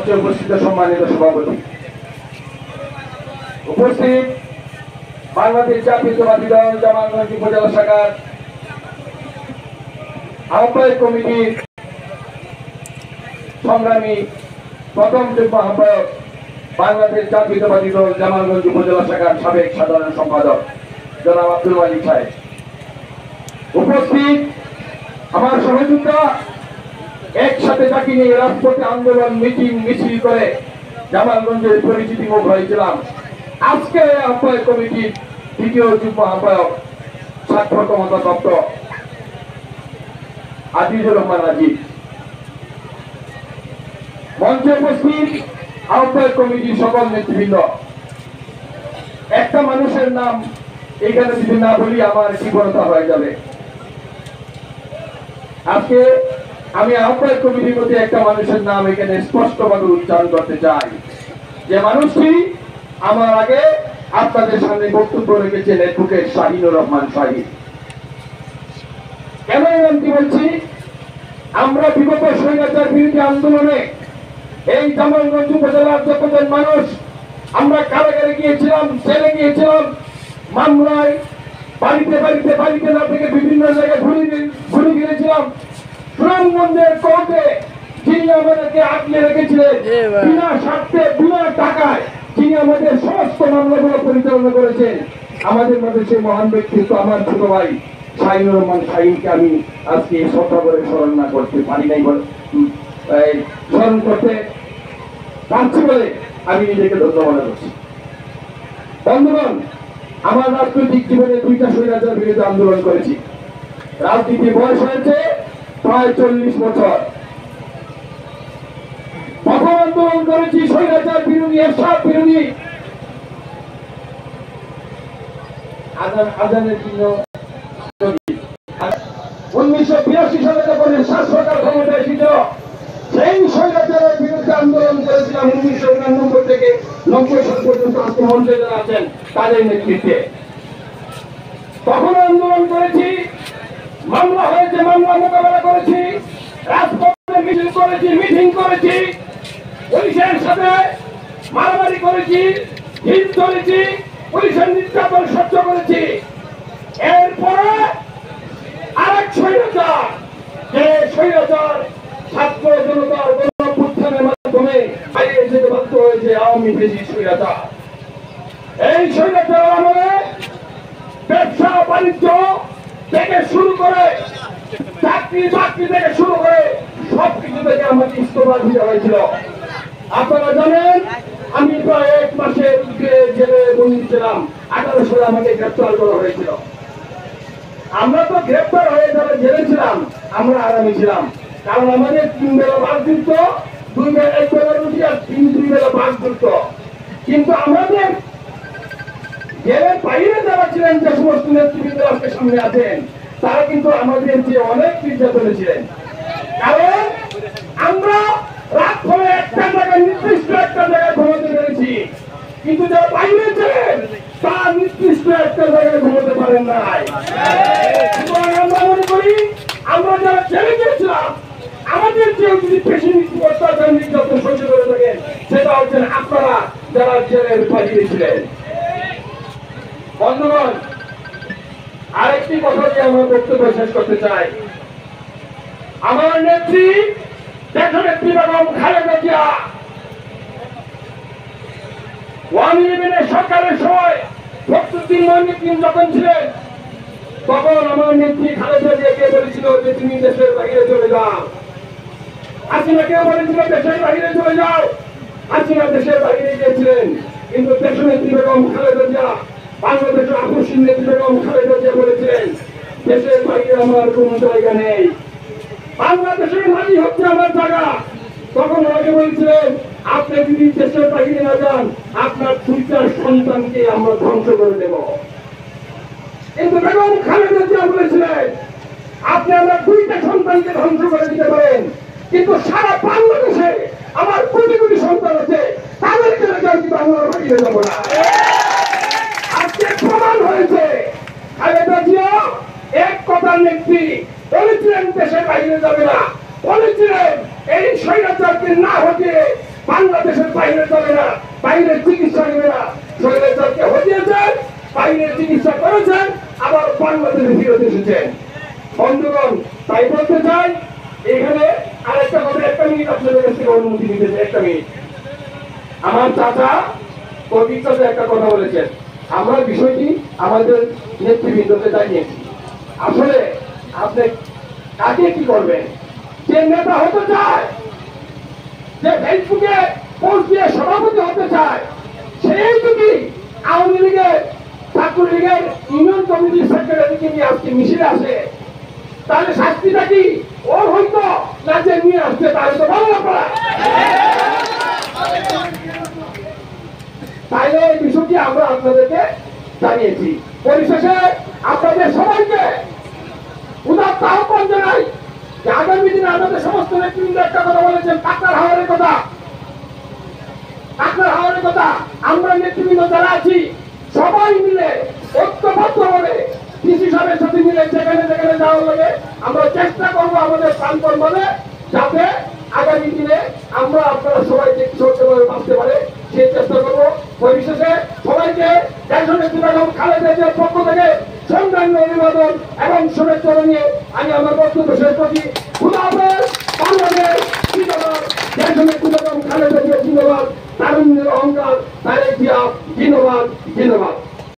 উপস্থিত সম্মানিত সভাপতি, উপস্থিত বাংলাদেশ জাতীয়তাবাদী দল জামালগঞ্জ উপজেলা শাখার আহ্বায়ক কমিটির সংগ্রামী প্রথম যুগ্ম আহ্বায়ক, বাংলাদেশ জাতীয়তাবাদী দল জামালগঞ্জ উপজেলা শাখার সাবেক সাধারণ সম্পাদক জনাব আব্দুল মালিক সাহেব, উপস্থিত আমার সহযোদ্ধা, একসাথে তাকে নিয়ে রাজপথে আন্দোলন মিটিং মিছিল করে জামালগঞ্জের পরিচিতি মুখ হয়েছিলাম। আজকে আহ্বায়ক কমিটির দ্বিতীয় যুগ্ম আহ্বায়ক, ছাত্র ক্ষমতা প্রাপ্ত আজিজুর রহমান আজিজ, মঞ্চে উপস্থিত আহ্বায়ক কমিটির সকল নেতৃবৃন্দ। একটা মানুষের নাম এখানে যদি না বলি আমার বিফলতা হয়ে যাবে। আজকে আমি আহ্বায়ক কমিটির মধ্যে একটা মানুষের নাম এখানে স্পষ্টভাবে উচ্চারণ করতে চাই, যে মানুষটি আমার আগে আপনাদের সামনে বক্তব্য রেখেছেন অ্যাডভোকেট শাহিনুর রহমান শাহিদ। কেন এমনটি বলছি? আমরা বিগত স্বৈরাচার বিরোধী আন্দোলনে এই জামালগঞ্জ উপজেলার যতজন মানুষ আমরা কারাগারে গিয়েছিলাম, জেলে গিয়েছিলাম, মামলায় বাড়িতে বাড়িতে বাড়িতে না থেকে বিভিন্ন জায়গায় ঘুরে গিয়েছিলাম। সুনামগঞ্জের কোর্টে যিনি আমাদেরকে আটকে রেখেছিলেন বিনা স্বার্থে বিনা টাকায়, যিনি আমাদের সমস্ত মামলাগুলো পরিচালনা করেছেন, আমাদের মধ্যে সেই মহান ব্যক্তিত্ব আমার ছোট ভাই শাহিনুর রহমান শাহিনকে আমি আজকে শ্রদ্ধা করে স্মরণ না করতে পারি নাই, স্মরণ করতে পারছি বলে আমি নিজেকে ধন্য মনে করছি। বন্ধুগণ, আমার রাজনৈতিক জীবনে দুইটা স্বৈরাচার বিরুদ্ধে আন্দোলন করেছি। রাজনীতির বয়স হয়েছে প্রায় 40 বছর। প্রথম আন্দোলন করেছি স্বৈরাচার বিরোধী, এরশাদ বিরোধী। আজানের চিহ্ন 1982 সালে যখন এরশাদ সরকার ক্ষমতায় এসেছিল, সেই স্বৈরাচারের বিরুদ্ধে আন্দোলন করেছিলাম 1999 থেকে 90 সাল পর্যন্ত। আজকে মঞ্চে যারা আছেন তাদের নেতৃত্বে তখন আন্দোলন করেছি, মামলা হয়েছে, মামলা মোকাবেলা করেছি, রাজপথে মিছিল করেছি, মিটিং করেছি, পুলিশের সাথে মারামারি করেছি, হিট করেছি, পুলিশের নির্যাতন সহ্য করেছি। এরপরে আরেক স্বৈরাচার, যে স্বৈরাচার ছাত্র জনতার গণঅভ্যুত্থানের মাধ্যমে হারিয়ে যেতে বাধ্য হয়েছে আওয়ামী ফ্যাসিস্ট স্বৈরাচার। এই স্বৈরাচার আমলে ব্যবসা বাণিজ্য থেকে শুরু করে চাকরি বাকরি থেকে শুরু করে সবকিছু থেকে আমাকে ইস্তফা দিতে হয়েছিল। আপনারা জানেন আমি প্রায় 1 মাসের জেলে বন্দী ছিলাম। 18 সালে আমাকে গ্রেপ্তার করা হয়েছিল। আমরা তো গ্রেপ্তার হয়ে যারা জেলে ছিলাম আমরা আরামে ছিলাম, কারণ আমাদের 3 বেলা ভাগ দিত, 2 বেলা 1 বেলা রুটি আর 2 বেলা ভাগ দিত। কিন্তু আমাদের জেলের বাইরে যারা ছিলেন, যে সমস্ত নেতৃবৃন্দ আজকে সামনে আছেন, তারা কিন্তু আমাদের যে অনেক নির্যাতনে ছিলেন। কারণ আমরা রাত হলে একটা জায়গায় নির্দিষ্ট একটা জায়গায় ঘুমাতে পেরেছি, কিন্তু যারা বাইরে ছিলেন তারা নির্দিষ্ট একটা জায়গায় ঘুমাতে পারেন নাই। আমরা মনে করি আমরা যারা জেলে গিয়েছিলাম আমাদের কেউ যদি বেশি অত্যাচার নির্যাতন সহ্য করে থাকেন, সেটা হচ্ছেন আপনারা যারা জেলের বাইরে ছিলেন। বন্ধুগণ, আরেকটি কথা দিয়ে আমার বক্তব্য শেষ করতে চাই। আমার নেত্রী দেশনেত্রী বেগম খালেদা জিয়া 111 সরকারের সময় ফখরুদ্দিন মঈনুদ্দিন যখন ছিলেন, তখন আমার নেত্রী খালেদা জিয়াকে বলেছিল যে তুমি দেশের বাইরে চলে যাও। হাসিনাকেও বলেছিল দেশের বাইরে চলে যাও। হাসিনা দেশের বাইরে গিয়েছিলেন, কিন্তু দেশনেত্রী বেগম খালেদা জিয়া, বাংলাদেশের আপসীন নেত্রী বেগম খালেদা জিয়া বলেছিলেন দেশের বাইরে আমার কোনো জায়গা নেই, বাংলাদেশের মাটি হচ্ছে আমার জায়গা। তখন আগে বলছিলেন আপনি যদি দেশের বাইরে না যান আপনার 2টা সন্তানকে আমরা ধ্বংস করে দেব। কিন্তু বেগম খালেদা জিয়া বলেছিলেন আপনি আমার 2টা সন্তানকে ধ্বংস করে দিতে পারেন, কিন্তু সারা বাংলাদেশে আমার কোটি কোটি সন্তান আছে, তাদেরকে রেখে আমি বাংলার বাইরে যাব না। আজকে প্রমাণ হয়েছে খালেদা জিয়া এক কথার নেত্রী, বলেছিলেন দেশের বাইরে যাবে না, বলেছিলেন এই স্বৈরাচারকে না হতে বাইরে চলে না, বাইরের চিকিৎসা নেবে না। স্বৈরাচারকে হটিয়েছেন, বাইরের চিকিৎসা করেছেন, আবার বাংলাদেশে ফিরত এসেছেন। বন্ধুগণ, তাই বলতে চাই, এখানে আরেকটা কথা, একটা মিনিট আপনাদের কাছ থেকে অনুমতি নিতে চাই, একটা মিনিট। আমার চাচা কবির চাচা একটা কথা বলেছেন, আমরা বিষয়টি আমাদের নেতৃবৃন্দকে জানিয়েছি। আসলে আপনি কাকে কি করবেন? যে নেতা হতে চায়, যে ফেসবুকে পোস্ট দিয়ে সভাপতি হতে চায়, সেই যদি আওয়ামী লীগের, ছাত্রলীগের ইউনিয়ন কমিটির সেক্রেটারিকে নিয়ে আজকে মিছিলে আসে, তাহলে শাস্তিটা কি ওর হইতো না যে নিয়ে আসছে তাহলে তো ভালো করা। তাইলে এই বিষয়টি আমরা আপনাদেরকে জানিয়েছি। পরিশেষে আপনাদের সবাইকে উদাত্ত আহ্বান জানাই যে আগামী দিনে আমাদের সমস্ত নেতৃবৃন্দ একটা কথা বলেছেন, টাকার হাওয়ারের কথা, টাকার হাওয়ারের কথা। আমরা নেতৃবৃন্দ যারা আছি সবাই মিলে ঐক্যবদ্ধ হবে ডিসি সাহেবের সাথে মিলে যেখানে যেখানে যাওয়ার লাগে আমরা চেষ্টা করবো আমাদের প্রাণপণ ভাবে, যাতে আগামী দিনে আমরা আপনারা সবাই সত্যভাবে বাঁচতে পারে সেই চেষ্টা করবো। পরিশেষে সবাইকে খালেদা জিয়ার পক্ষ থেকে সংগ্রামী অভিবাদন এবং শুভেচ্ছা জানিয়ে আমি আমার বক্তব্য শেষ করছি। খুদা হাফেজ।